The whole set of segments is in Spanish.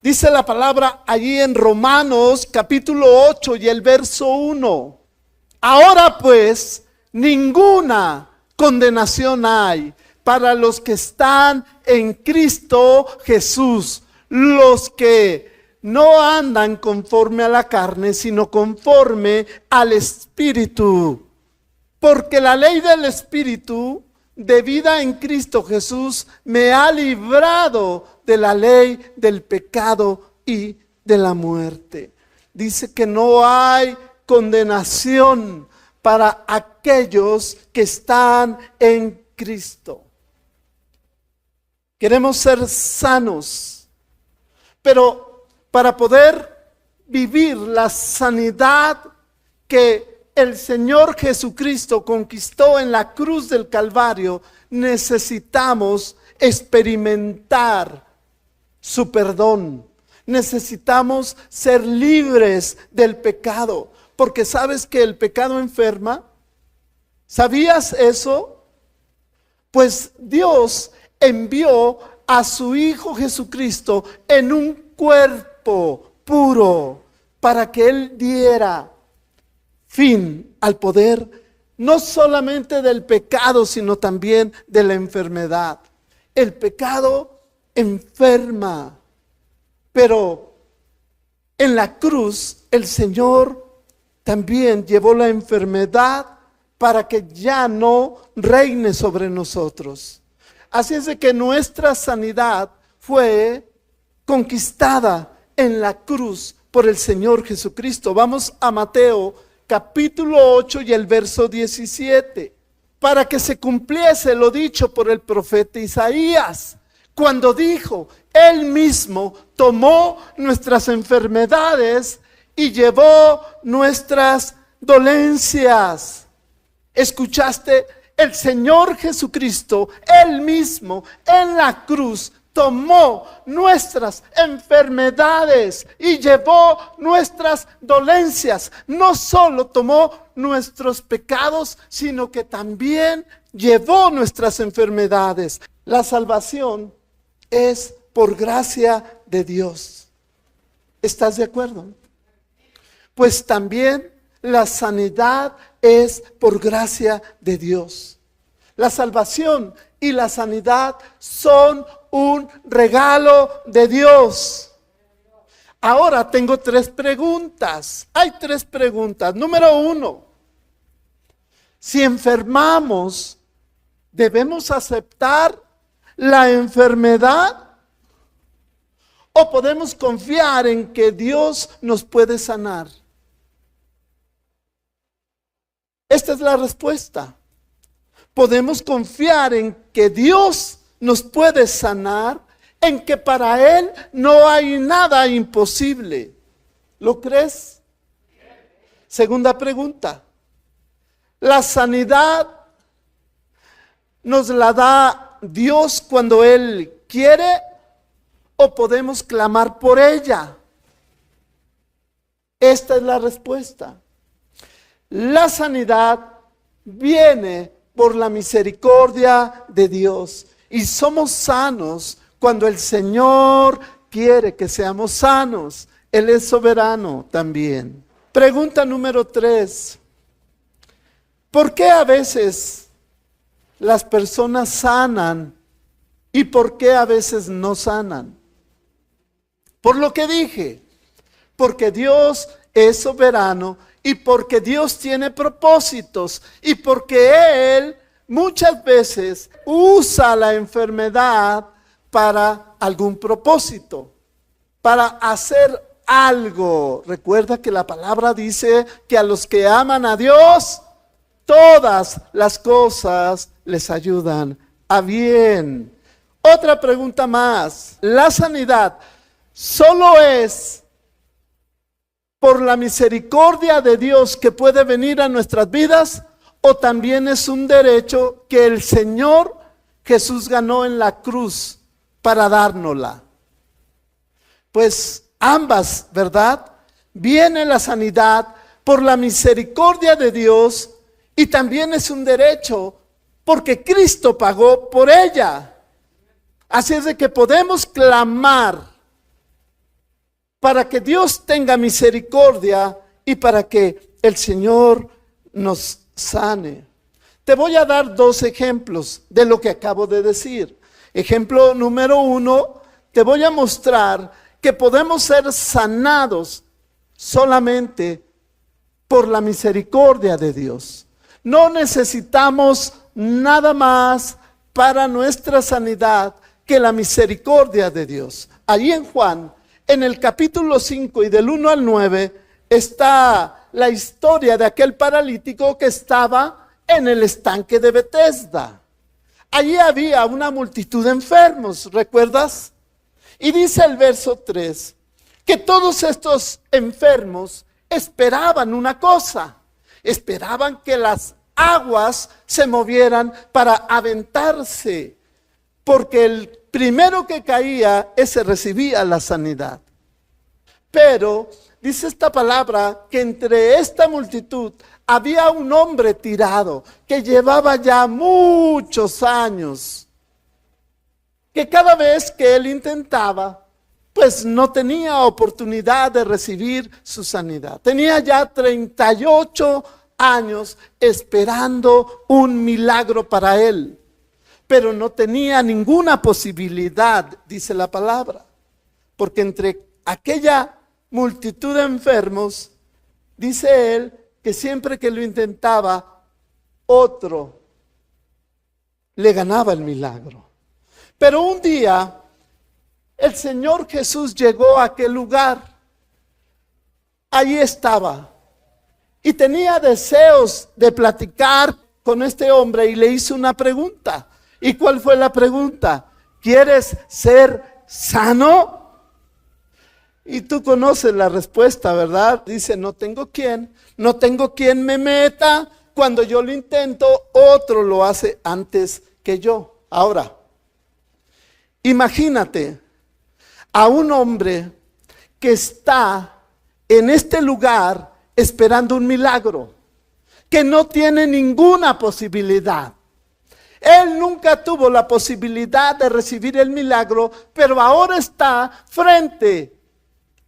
Dice la palabra allí en Romanos capítulo 8 y el verso 1. Ahora pues, ninguna condenación hay para los que están en Cristo Jesús, los que no andan conforme a la carne, sino conforme al Espíritu. Porque la ley del Espíritu de vida en Cristo Jesús me ha librado de la ley del pecado y de la muerte. Dice que no hay condenación para aquellos que están en Cristo. Queremos ser sanos, pero para poder vivir la sanidad que el Señor Jesucristo conquistó en la cruz del Calvario, necesitamos experimentar su perdón. Necesitamos ser libres del pecado, porque sabes que el pecado enferma. ¿Sabías eso? Pues Dios envió a su Hijo Jesucristo en un cuerpo puro para que Él diera fin al poder, no solamente del pecado, sino también de la enfermedad. El pecado enferma, pero en la cruz el Señor también llevó la enfermedad para que ya no reine sobre nosotros. Así es de que nuestra sanidad fue conquistada en la cruz por el Señor Jesucristo. Vamos a Mateo capítulo 8 y el verso 17. Para que se cumpliese lo dicho por el profeta Isaías, cuando dijo: Él mismo tomó nuestras enfermedades y llevó nuestras dolencias. ¿Escuchaste? El Señor Jesucristo, Él mismo, en la cruz, tomó nuestras enfermedades y llevó nuestras dolencias. No solo tomó nuestros pecados, sino que también llevó nuestras enfermedades. La salvación es por gracia de Dios. ¿Estás de acuerdo? Pues también la sanidad es por gracia de Dios. La salvación y la sanidad son un regalo de Dios. Ahora tengo 3 preguntas. Hay 3 preguntas. Número 1. Si enfermamos, ¿debemos aceptar la enfermedad? ¿O podemos confiar en que Dios nos puede sanar? Esta es la respuesta. Podemos confiar en que Dios nos puede sanar, en que para Él no hay nada imposible. ¿Lo crees? Segunda pregunta. ¿La sanidad nos la da Dios cuando Él quiere o podemos clamar por ella? Esta es la respuesta. La sanidad viene por la misericordia de Dios y somos sanos cuando el Señor quiere que seamos sanos. Él es soberano también. Pregunta número 3. ¿Por qué a veces las personas sanan y por qué a veces no sanan? Por lo que dije, porque Dios es soberano y porque Dios tiene propósitos y porque Él muchas veces usa la enfermedad para algún propósito, para hacer algo. Recuerda que la palabra dice que a los que aman a Dios, todas las cosas les ayudan a bien. Otra pregunta más. ¿La sanidad solo es por la misericordia de Dios que puede venir a nuestras vidas, o también es un derecho que el Señor Jesús ganó en la cruz para dárnosla? Pues ambas, ¿verdad? Viene la sanidad por la misericordia de Dios y también es un derecho porque Cristo pagó por ella. Así es de que podemos clamar para que Dios tenga misericordia y para que el Señor nos sane. Te voy a dar dos ejemplos de lo que acabo de decir. Ejemplo número 1, te voy a mostrar que podemos ser sanados solamente por la misericordia de Dios. No necesitamos nada más para nuestra sanidad que la misericordia de Dios. Allí en Juan, en el capítulo 5 y del 1 al 9, está la historia de aquel paralítico que estaba en el estanque de Betesda. Allí había una multitud de enfermos, ¿recuerdas? Y dice el verso 3, que todos estos enfermos esperaban una cosa, esperaban que las aguas se movieran para aventarse, porque el primero que caía, ese recibía la sanidad. Pero dice esta palabra que entre esta multitud había un hombre tirado que llevaba ya muchos años, que cada vez que él intentaba, pues no tenía oportunidad de recibir su sanidad. Tenía ya 38 años esperando un milagro para él, pero no tenía ninguna posibilidad, dice la palabra, porque entre aquella multitud de enfermos, dice él, que siempre que lo intentaba, otro le ganaba el milagro. Pero un día, el Señor Jesús llegó a aquel lugar. Allí estaba. Y tenía deseos de platicar con este hombre y le hizo una pregunta. ¿Y cuál fue la pregunta? ¿Quieres ser sano? Y tú conoces la respuesta, ¿verdad? Dice, no tengo quien me meta. Cuando yo lo intento, otro lo hace antes que yo. Ahora, imagínate a un hombre que está en este lugar esperando un milagro, que no tiene ninguna posibilidad. Él nunca tuvo la posibilidad de recibir el milagro, pero ahora está frente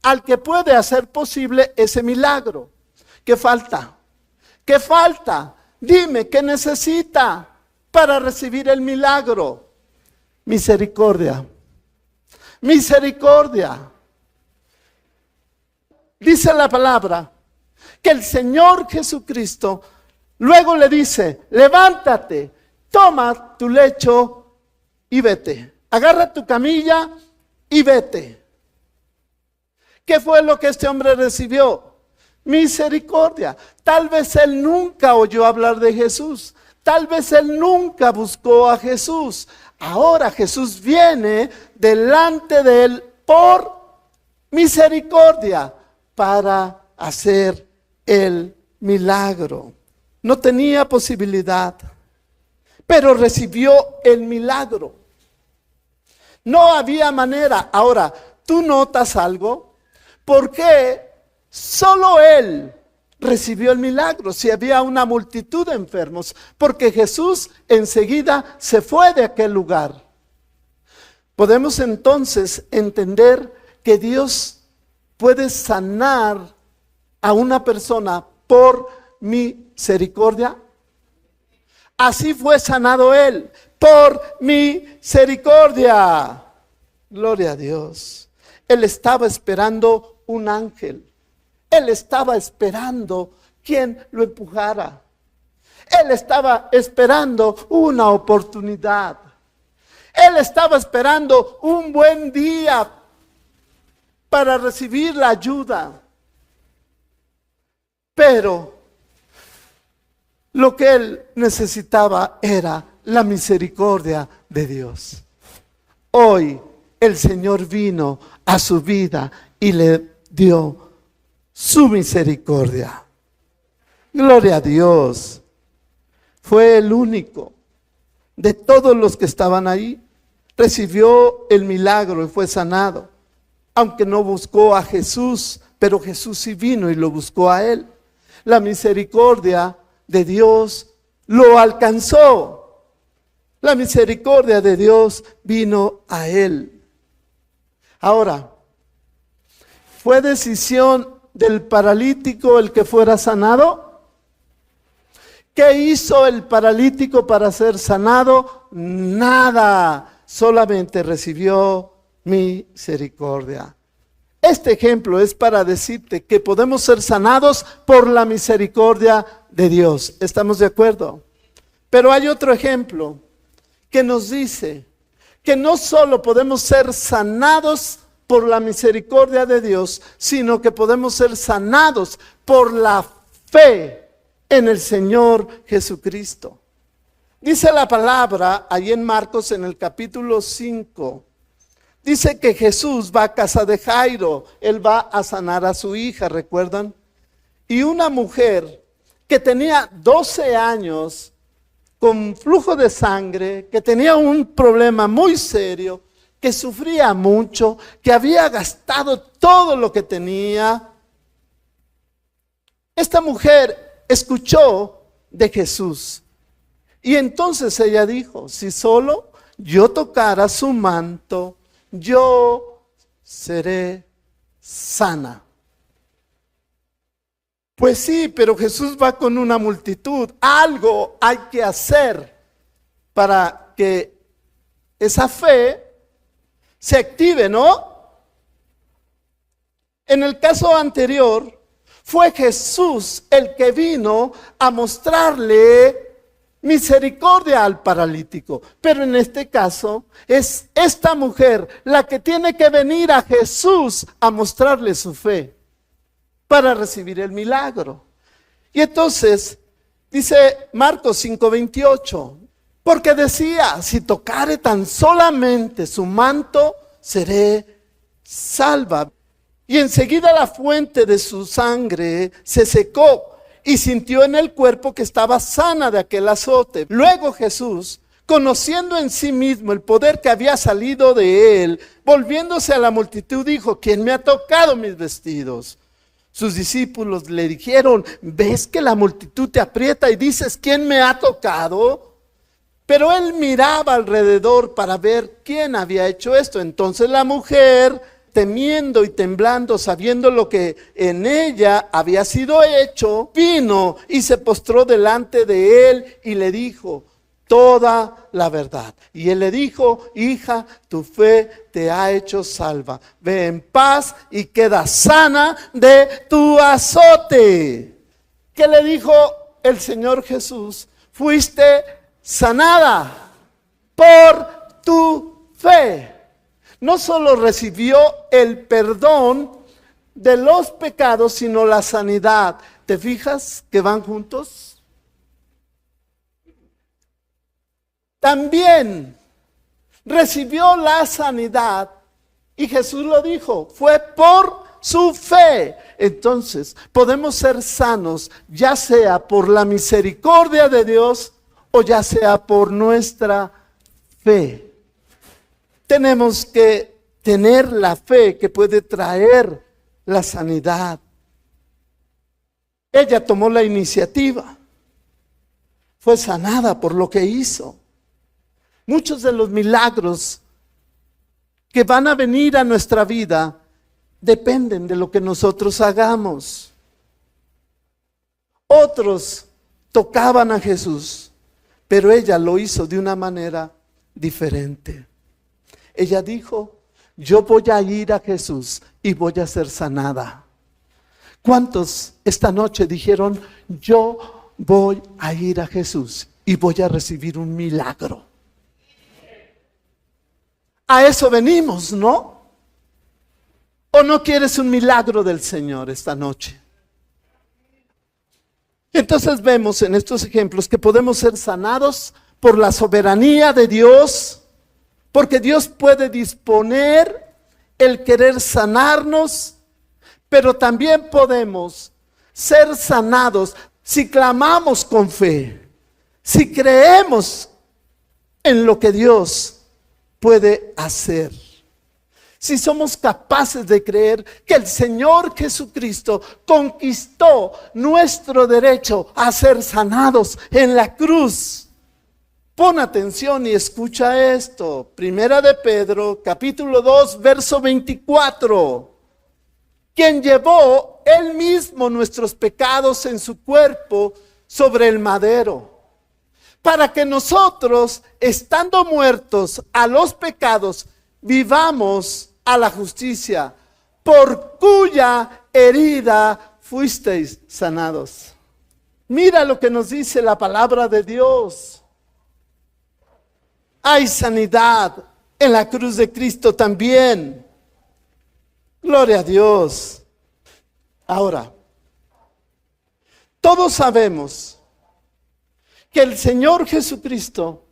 al que puede hacer posible ese milagro. ¿Qué falta? ¿Qué falta? Dime, ¿qué necesita para recibir el milagro? Misericordia. Misericordia. Dice la palabra que el Señor Jesucristo luego le dice, levántate, toma tu lecho y vete. Agarra tu camilla y vete. ¿Qué fue lo que este hombre recibió? Misericordia. Tal vez él nunca oyó hablar de Jesús. Tal vez él nunca buscó a Jesús. Ahora Jesús viene delante de él por misericordia para hacer el milagro. No tenía posibilidad, pero recibió el milagro. No había manera. Ahora, ¿tú notas algo? ¿Por qué solo él recibió el milagro si había una multitud de enfermos? Porque Jesús enseguida se fue de aquel lugar. Podemos entonces entender que Dios puede sanar a una persona por misericordia. Así fue sanado él, por misericordia. Gloria a Dios. Él estaba esperando un ángel. Él estaba esperando quien lo empujara. Él estaba esperando una oportunidad. Él estaba esperando un buen día para recibir la ayuda. Pero lo que él necesitaba era la misericordia de Dios. Hoy el Señor vino a su vida y le dio su misericordia. Gloria a Dios. Fue el único de todos los que estaban ahí. Recibió el milagro y fue sanado. Aunque no buscó a Jesús, pero Jesús sí vino y lo buscó a él. La misericordia de Dios lo alcanzó. La misericordia de Dios vino a él. Ahora, ¿Fue decisión del paralítico el que fuera sanado? ¿Qué hizo el paralítico para ser sanado? Nada, solamente recibió misericordia. Este ejemplo es para decirte que podemos ser sanados por la misericordia de Dios. ¿Estamos de acuerdo? Pero hay otro ejemplo que nos dice que no solo podemos ser sanados por la misericordia de Dios, sino que podemos ser sanados por la fe en el Señor Jesucristo. Dice la palabra ahí en Marcos en el capítulo 5. Dice que Jesús va a casa de Jairo. Él va a sanar a su hija, ¿recuerdan? Y una mujer que tenía 12 años con flujo de sangre, que tenía un problema muy serio, que sufría mucho, que había gastado todo lo que tenía. Esta mujer escuchó de Jesús. Y entonces ella dijo, si solo yo tocara su manto, yo seré sana. Pues sí, pero Jesús va con una multitud. Algo hay que hacer para que esa fe se active, ¿no? En el caso anterior, fue Jesús el que vino a mostrarle misericordia al paralítico. Pero en este caso, es esta mujer la que tiene que venir a Jesús a mostrarle su fe para recibir el milagro. Y entonces, dice Marcos 5:28, porque decía, si tocare tan solamente su manto, seré salva. Y enseguida la fuente de su sangre se secó y sintió en el cuerpo que estaba sana de aquel azote. Luego Jesús, conociendo en sí mismo el poder que había salido de él, volviéndose a la multitud, dijo, ¿quién me ha tocado mis vestidos? Sus discípulos le dijeron, ¿ves que la multitud te aprieta y dices, ¿quién me ha tocado? Pero él miraba alrededor para ver quién había hecho esto. Entonces la mujer, temiendo y temblando, sabiendo lo que en ella había sido hecho, vino y se postró delante de él y le dijo toda la verdad. Y él le dijo, hija, tu fe te ha hecho salva. Ve en paz y queda sana de tu azote. ¿Qué le dijo el Señor Jesús? Fuiste sanada por tu fe. No solo recibió el perdón de los pecados, sino la sanidad. ¿Te fijas que van juntos? También recibió la sanidad y Jesús lo dijo, fue por su fe. Entonces, podemos ser sanos, ya sea por la misericordia de Dios o ya sea por nuestra fe. Tenemos que tener la fe que puede traer la sanidad. Ella tomó la iniciativa. Fue sanada por lo que hizo. Muchos de los milagros que van a venir a nuestra vida dependen de lo que nosotros hagamos. Otros tocaban a Jesús, pero ella lo hizo de una manera diferente. Ella dijo, yo voy a ir a Jesús y voy a ser sanada. ¿Cuántos esta noche dijeron, yo voy a ir a Jesús y voy a recibir un milagro? A eso venimos, ¿no? ¿O no quieres un milagro del Señor esta noche? Entonces vemos en estos ejemplos que podemos ser sanados por la soberanía de Dios, porque Dios puede disponer el querer sanarnos, pero también podemos ser sanados si clamamos con fe, si creemos en lo que Dios puede hacer. Si somos capaces de creer que el Señor Jesucristo conquistó nuestro derecho a ser sanados en la cruz. Pon atención y escucha esto. Primera de Pedro, capítulo 2, verso 24. quien llevó él mismo nuestros pecados en su cuerpo sobre el madero, para que nosotros, estando muertos a los pecados, vivamos a la justicia, por cuya herida fuisteis sanados. Mira lo que nos dice la palabra de Dios. Hay sanidad en la cruz de Cristo también. Gloria a Dios. Ahora, todos sabemos que el Señor Jesucristo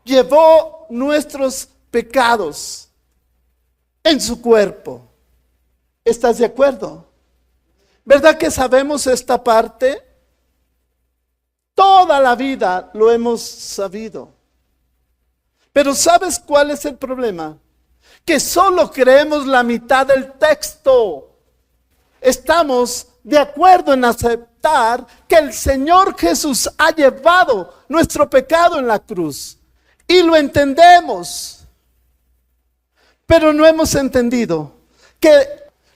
llevó nuestros pecados en su cuerpo. ¿Estás de acuerdo? ¿Verdad que sabemos esta parte? Toda la vida lo hemos sabido. Pero ¿sabes cuál es el problema? Que solo creemos la mitad del texto. Estamos de acuerdo en aceptar que el Señor Jesús ha llevado nuestro pecado en la cruz. Y lo entendemos. Pero no hemos entendido que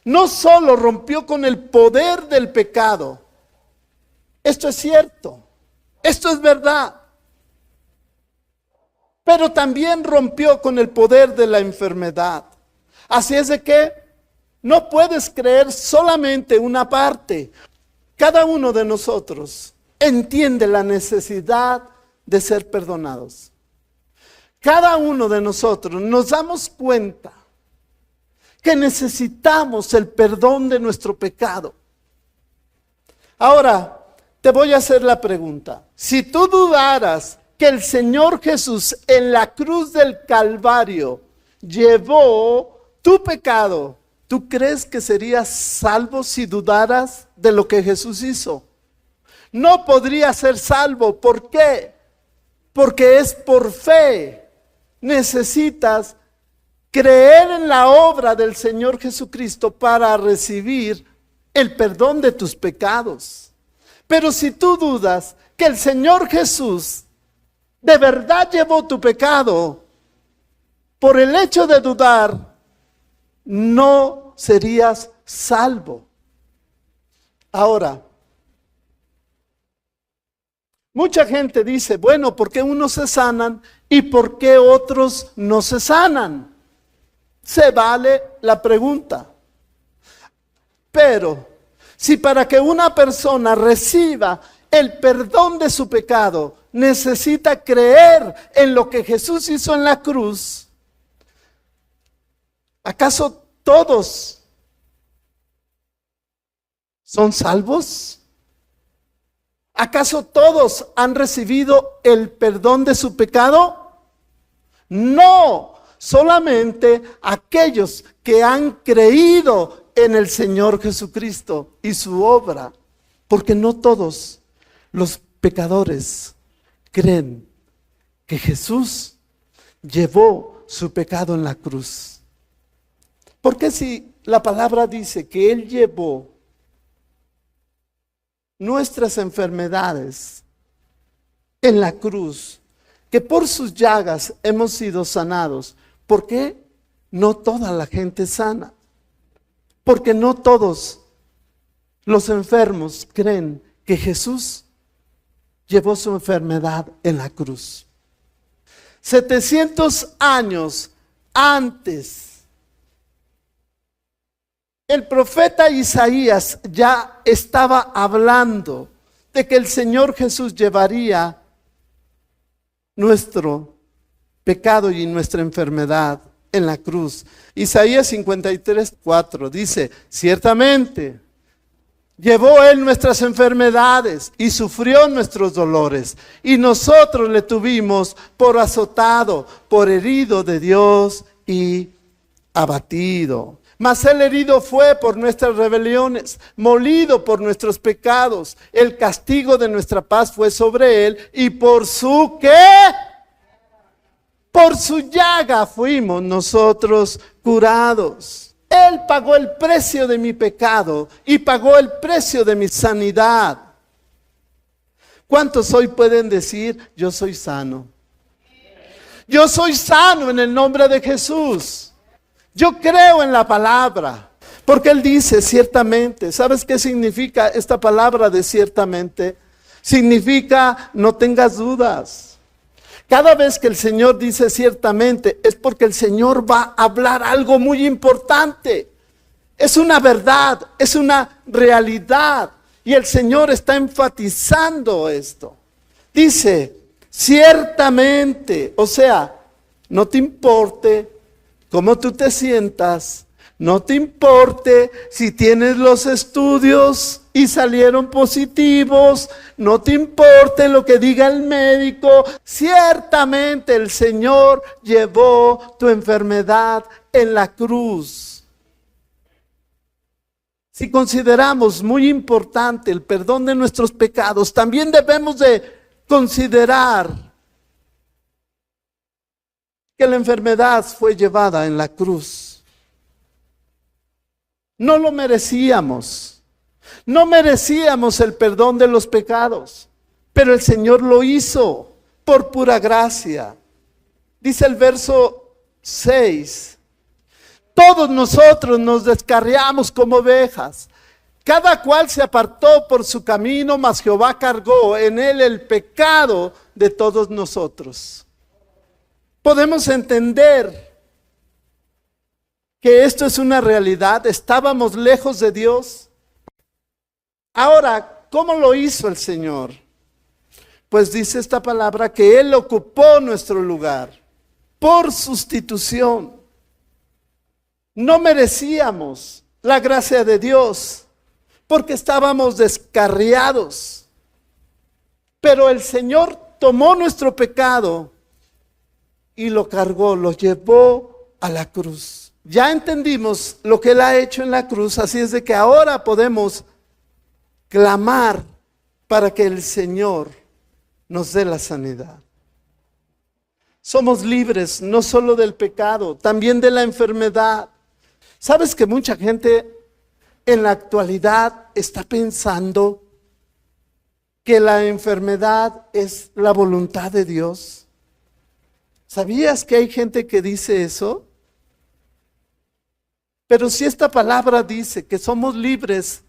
no solo rompió con el poder del pecado. Esto es cierto. Esto es verdad. Pero también rompió con el poder de la enfermedad. Así es de que no puedes creer solamente una parte. Cada uno de nosotros entiende la necesidad de ser perdonados. Cada uno de nosotros nos damos cuenta que necesitamos el perdón de nuestro pecado. Ahora, te voy a hacer la pregunta. Si tú dudaras que el Señor Jesús en la cruz del Calvario llevó tu pecado, ¿tú crees que serías salvo si dudaras de lo que Jesús hizo? No podrías ser salvo. ¿Por qué? Porque es por fe. Necesitas creer en la obra del Señor Jesucristo para recibir el perdón de tus pecados. Pero si tú dudas que el Señor Jesús de verdad llevó tu pecado, por el hecho de dudar, no serías salvo. Ahora, mucha gente dice, bueno, ¿por qué unos se sanan y por qué otros no se sanan? Se vale la pregunta. Pero, si para que una persona reciba el perdón de su pecado, necesita creer en lo que Jesús hizo en la cruz, ¿acaso todos son salvos? ¿Acaso todos han recibido el perdón de su pecado? No, solamente aquellos que han creído en el Señor Jesucristo y su obra, porque no todos los pecadores creen que Jesús llevó su pecado en la cruz. Porque si la palabra dice que Él llevó nuestras enfermedades en la cruz, que por sus llagas hemos sido sanados, ¿por qué no toda la gente sana? Porque no todos los enfermos creen que Jesús llevó su enfermedad en la cruz. 700 años antes, el profeta Isaías ya estaba hablando de que el Señor Jesús llevaría nuestro pecado y nuestra enfermedad en la cruz. Isaías 53:4 dice, ciertamente llevó Él nuestras enfermedades y sufrió nuestros dolores, y nosotros le tuvimos por azotado, por herido de Dios y abatido. Mas Él herido fue por nuestras rebeliones, molido por nuestros pecados. El castigo de nuestra paz fue sobre Él, y por su ¿qué? Por su llaga fuimos nosotros curados. Él pagó el precio de mi pecado y pagó el precio de mi sanidad. ¿Cuántos hoy pueden decir, yo soy sano? Yo soy sano en el nombre de Jesús. Yo creo en la palabra. Porque Él dice ciertamente. ¿Sabes qué significa esta palabra de ciertamente? Significa no tengas dudas. Cada vez que el Señor dice ciertamente es porque el Señor va a hablar algo muy importante. Es una verdad, es una realidad. Y el Señor está enfatizando esto. Dice, ciertamente, o sea, no te importe cómo tú te sientas, no te importe si tienes los estudios y salieron positivos, no te importe lo que diga el médico, ciertamente el Señor llevó tu enfermedad en la cruz. Si consideramos muy importante el perdón de nuestros pecados, también debemos de considerar que la enfermedad fue llevada en la cruz. No lo merecíamos. No merecíamos el perdón de los pecados, pero el Señor lo hizo por pura gracia. Dice el verso 6. Todos nosotros nos descarriamos como ovejas. Cada cual se apartó por su camino, mas Jehová cargó en él el pecado de todos nosotros. Podemos entender que esto es una realidad. Estábamos lejos de Dios. Ahora, ¿cómo lo hizo el Señor? Pues dice esta palabra que Él ocupó nuestro lugar por sustitución. No merecíamos la gracia de Dios porque estábamos descarriados. Pero el Señor tomó nuestro pecado y lo cargó, lo llevó a la cruz. Ya entendimos lo que Él ha hecho en la cruz, así es de que ahora podemos clamar para que el Señor nos dé la sanidad. Somos libres no solo del pecado, también de la enfermedad. ¿Sabes que mucha gente en la actualidad está pensando que la enfermedad es la voluntad de Dios? ¿Sabías que hay gente que dice eso? Pero si esta palabra dice que somos libres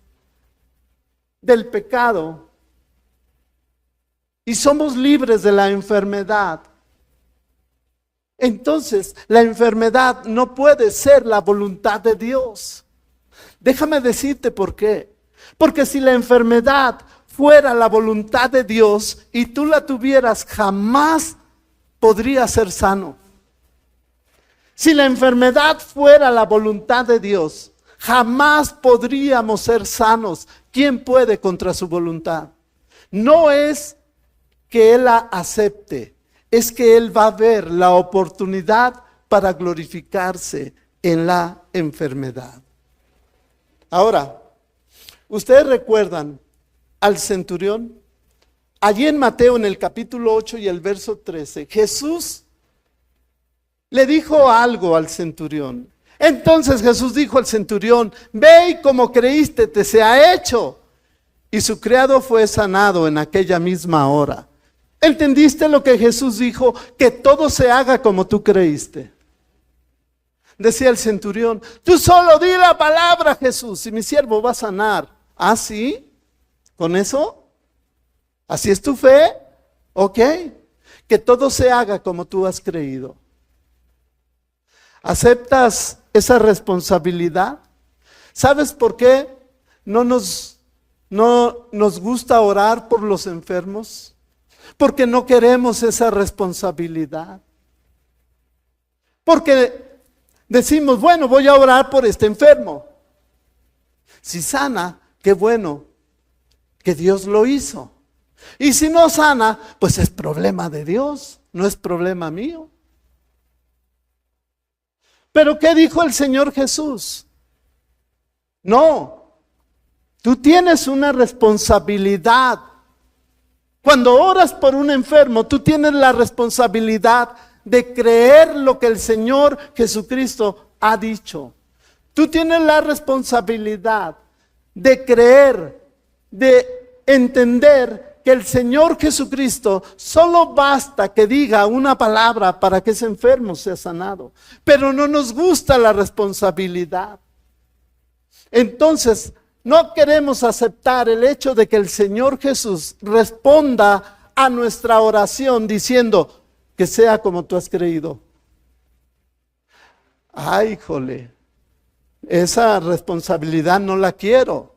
del pecado y somos libres de la enfermedad, entonces la enfermedad no puede ser la voluntad de Dios. Déjame decirte por qué. Porque si la enfermedad fuera la voluntad de Dios y tú la tuvieras, jamás podrías ser sano. Si la enfermedad fuera la voluntad de Dios, jamás podríamos ser sanos. ¿Quién puede contra su voluntad? No es que Él la acepte, es que Él va a ver la oportunidad para glorificarse en la enfermedad. Ahora, ¿ustedes recuerdan al centurión? Allí en Mateo, en el capítulo 8 y el verso 13, Jesús le dijo algo al centurión. Entonces Jesús dijo al centurión, ve y como creíste te sea hecho. Y su criado fue sanado en aquella misma hora. ¿Entendiste lo que Jesús dijo? Que todo se haga como tú creíste. Decía el centurión, tú solo di la palabra, Jesús, y mi siervo va a sanar. ¿Ah, sí? ¿Con eso? ¿Así es tu fe? Ok. Que todo se haga como tú has creído. ¿Aceptas esa responsabilidad? ¿Sabes por qué no nos gusta orar por los enfermos? Porque no queremos esa responsabilidad. Porque decimos, bueno, voy a orar por este enfermo. Si sana, qué bueno que Dios lo hizo. Y si no sana, pues es problema de Dios, no es problema mío. Pero ¿qué dijo el Señor Jesús? No, tú tienes una responsabilidad. Cuando oras por un enfermo, tú tienes la responsabilidad de creer lo que el Señor Jesucristo ha dicho. Tú tienes la responsabilidad de creer, de entender que el Señor Jesucristo solo basta que diga una palabra para que ese enfermo sea sanado. Pero no nos gusta la responsabilidad. Entonces, no queremos aceptar el hecho de que el Señor Jesús responda a nuestra oración diciendo que sea como tú has creído. Ay, híjole, esa responsabilidad no la quiero.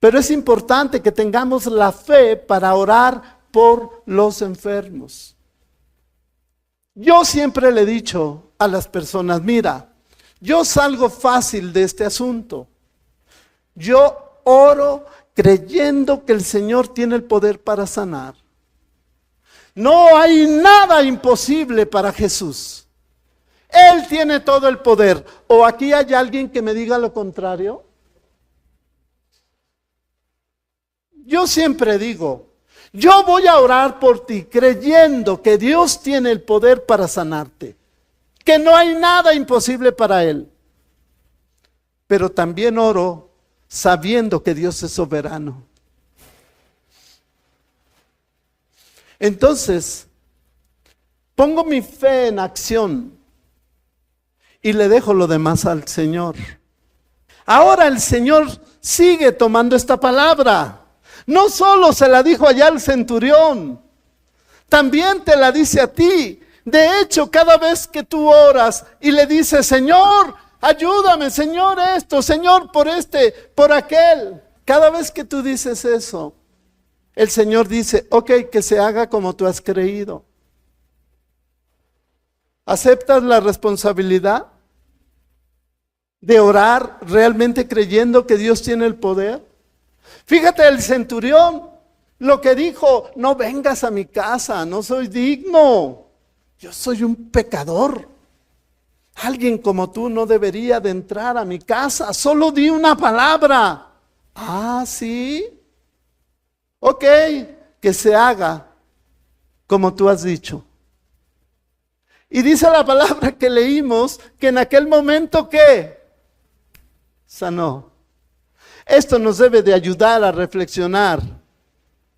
Pero es importante que tengamos la fe para orar por los enfermos. Yo siempre le he dicho a las personas, mira, yo salgo fácil de este asunto. Yo oro creyendo que el Señor tiene el poder para sanar. No hay nada imposible para Jesús. Él tiene todo el poder. ¿O aquí hay alguien que me diga lo contrario? Yo siempre digo, yo voy a orar por ti creyendo que Dios tiene el poder para sanarte, que no hay nada imposible para Él. Pero también oro sabiendo que Dios es soberano. Entonces, pongo mi fe en acción y le dejo lo demás al Señor. Ahora el Señor sigue tomando esta palabra. No solo se la dijo allá al centurión, también te la dice a ti. De hecho, cada vez que tú oras y le dices, Señor, ayúdame, Señor esto, Señor por este, por aquel. Cada vez que tú dices eso, el Señor dice, ok, que se haga como tú has creído. ¿Aceptas la responsabilidad de orar realmente creyendo que Dios tiene el poder? Fíjate el centurión, lo que dijo, no vengas a mi casa, no soy digno, yo soy un pecador. Alguien como tú no debería de entrar a mi casa, solo di una palabra. Ah, sí, ok, que se haga como tú has dicho. Y dice la palabra que leímos, que en aquel momento, ¿qué? Sanó. Esto nos debe de ayudar a reflexionar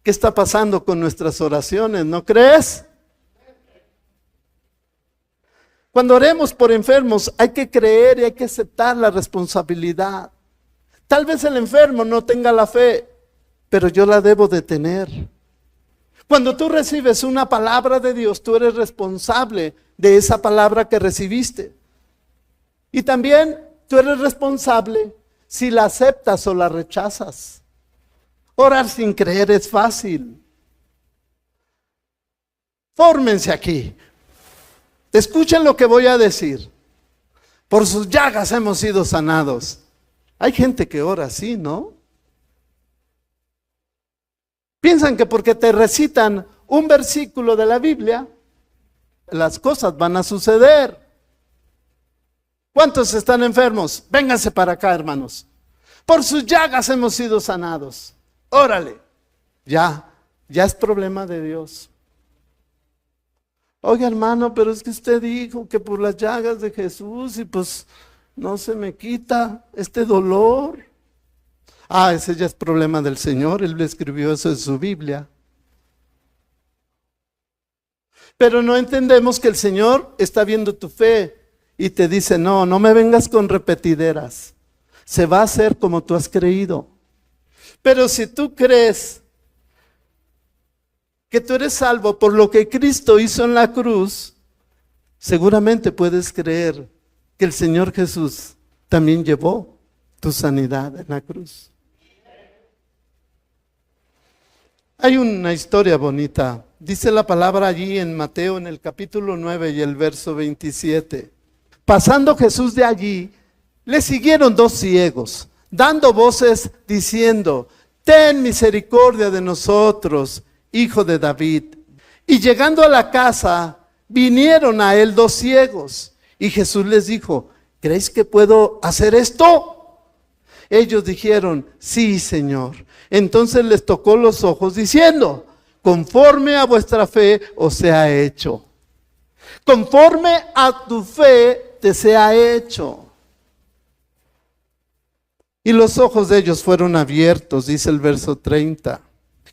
qué está pasando con nuestras oraciones, ¿no crees? Cuando oremos por enfermos hay que creer y hay que aceptar la responsabilidad. Tal vez el enfermo no tenga la fe, pero yo la debo de tener. Cuando tú recibes una palabra de Dios, tú eres responsable de esa palabra que recibiste. Y también tú eres responsable si la aceptas o la rechazas. Orar sin creer es fácil. Fórmense aquí. Escuchen lo que voy a decir. Por sus llagas hemos sido sanados. Hay gente que ora así, ¿no? Piensan que porque te recitan un versículo de la Biblia, las cosas van a suceder. ¿Cuántos están enfermos? Vénganse para acá, hermanos. Por sus llagas hemos sido sanados. Órale. Ya es problema de Dios. Oiga, hermano, pero es que usted dijo que por las llagas de Jesús y pues no se me quita este dolor. Ah, ese ya es problema del Señor. Él le escribió eso en su Biblia. Pero no entendemos que el Señor está viendo tu fe y te dice, no me vengas con repetideras. Se va a hacer como tú has creído. Pero si tú crees que tú eres salvo por lo que Cristo hizo en la cruz, seguramente puedes creer que el Señor Jesús también llevó tu sanidad en la cruz. Hay una historia bonita. Dice la palabra allí en Mateo en el capítulo 9 y el verso 27. Pasando Jesús de allí, le siguieron 2 ciegos, dando voces diciendo, ten misericordia de nosotros, hijo de David. Y llegando a la casa, vinieron a él 2 ciegos. Y Jesús les dijo, ¿creéis que puedo hacer esto? Ellos dijeron, sí, Señor. Entonces les tocó los ojos diciendo, conforme a vuestra fe os sea hecho. Conforme a tu fe te sea hecho. Y los ojos de ellos fueron abiertos, dice el verso 30.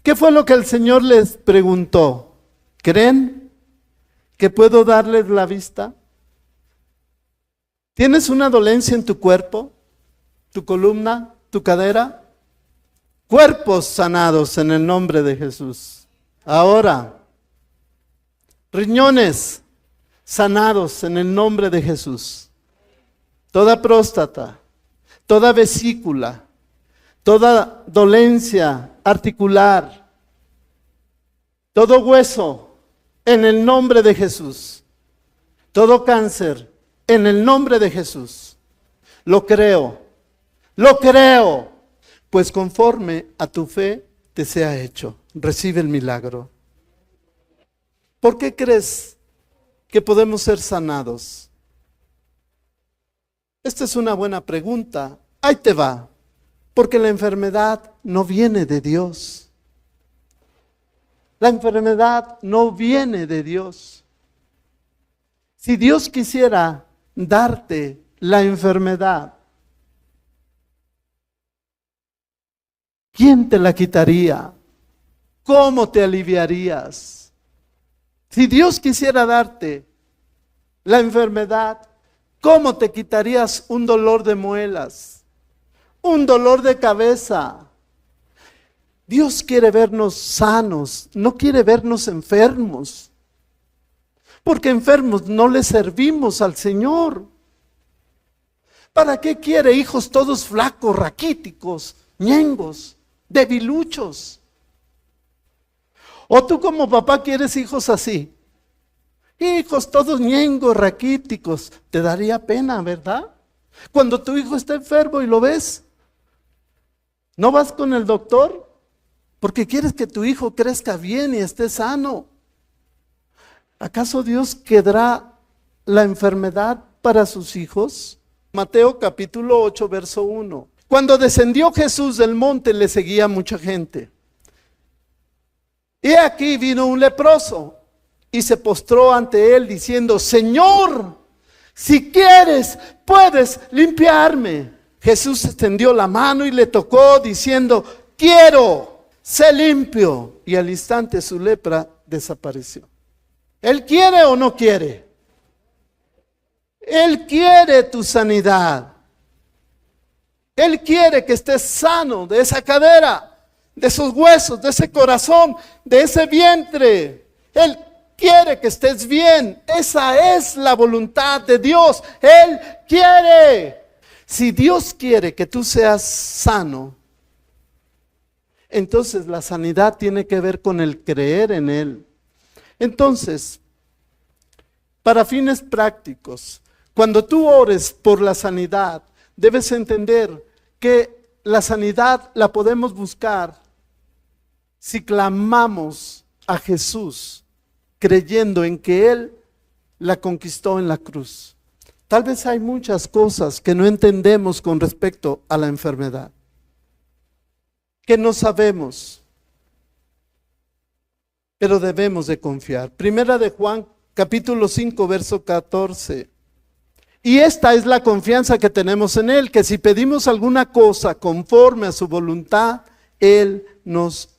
¿Qué fue lo que el Señor les preguntó? ¿Creen que puedo darles la vista? ¿Tienes una dolencia en tu cuerpo? tu columna, tu cadera. Cuerpos sanados en el nombre de Jesús. Ahora, riñones sanados en el nombre de Jesús. Toda próstata, toda vesícula, toda dolencia articular, todo hueso en el nombre de Jesús. Todo cáncer en el nombre de Jesús. Lo creo, pues conforme a tu fe te sea hecho. Recibe el milagro. ¿Por qué crees que podemos ser sanados? Esta es una buena pregunta. Ahí te va. Porque la enfermedad no viene de Dios. La enfermedad no viene de Dios. Si Dios quisiera darte la enfermedad, ¿quién te la quitaría? ¿Cómo te aliviarías? Si Dios quisiera darte la enfermedad, ¿cómo te quitarías un dolor de muelas? Un dolor de cabeza. Dios quiere vernos sanos, no quiere vernos enfermos. Porque enfermos no le servimos al Señor. ¿Para qué quiere hijos todos flacos, raquíticos, ñengos, debiluchos? O tú como papá quieres hijos así. Hijos todos ñengos, raquíticos. Te daría pena, ¿verdad? Cuando tu hijo está enfermo y lo ves, ¿no vas con el doctor? Porque quieres que tu hijo crezca bien y esté sano. ¿Acaso Dios querrá la enfermedad para sus hijos? Mateo capítulo 8, verso 1. Cuando descendió Jesús del monte, le seguía mucha gente. Y aquí vino un leproso y se postró ante él diciendo: Señor, si quieres, puedes limpiarme. Jesús extendió la mano y le tocó diciendo: quiero, sé limpio. Y al instante su lepra desapareció. ¿Él quiere o no quiere? Él quiere tu sanidad. Él quiere que estés sano de esa cadera, de esos huesos, de ese corazón, de ese vientre. Él quiere que estés bien. Esa es la voluntad de Dios. Él quiere. Si Dios quiere que tú seas sano, entonces la sanidad tiene que ver con el creer en Él. Entonces, para fines prácticos, cuando tú ores por la sanidad, debes entender que la sanidad la podemos buscar si clamamos a Jesús, creyendo en que Él la conquistó en la cruz. Tal vez hay muchas cosas que no entendemos con respecto a la enfermedad, que no sabemos, pero debemos de confiar. Primera de Juan, capítulo 5, verso 14. Y esta es la confianza que tenemos en Él, que si pedimos alguna cosa conforme a su voluntad, Él nos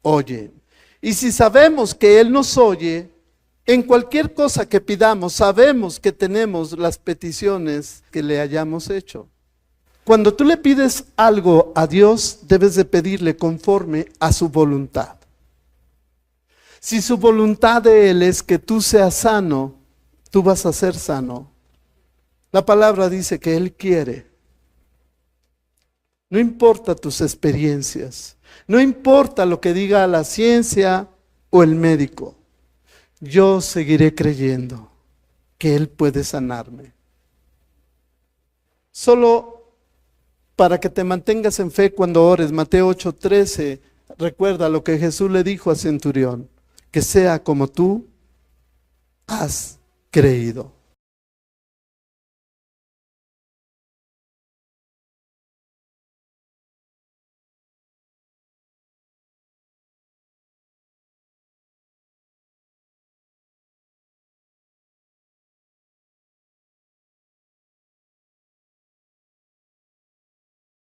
oye. Y si sabemos que Él nos oye, en cualquier cosa que pidamos, sabemos que tenemos las peticiones que le hayamos hecho. Cuando tú le pides algo a Dios, debes de pedirle conforme a su voluntad. Si su voluntad de Él es que tú seas sano, tú vas a ser sano. La palabra dice que Él quiere. No importa tus experiencias, no importa lo que diga la ciencia o el médico, yo seguiré creyendo que Él puede sanarme. Solo para que te mantengas en fe cuando ores, Mateo 8:13, recuerda lo que Jesús le dijo a Centurión: que sea como tú has creído.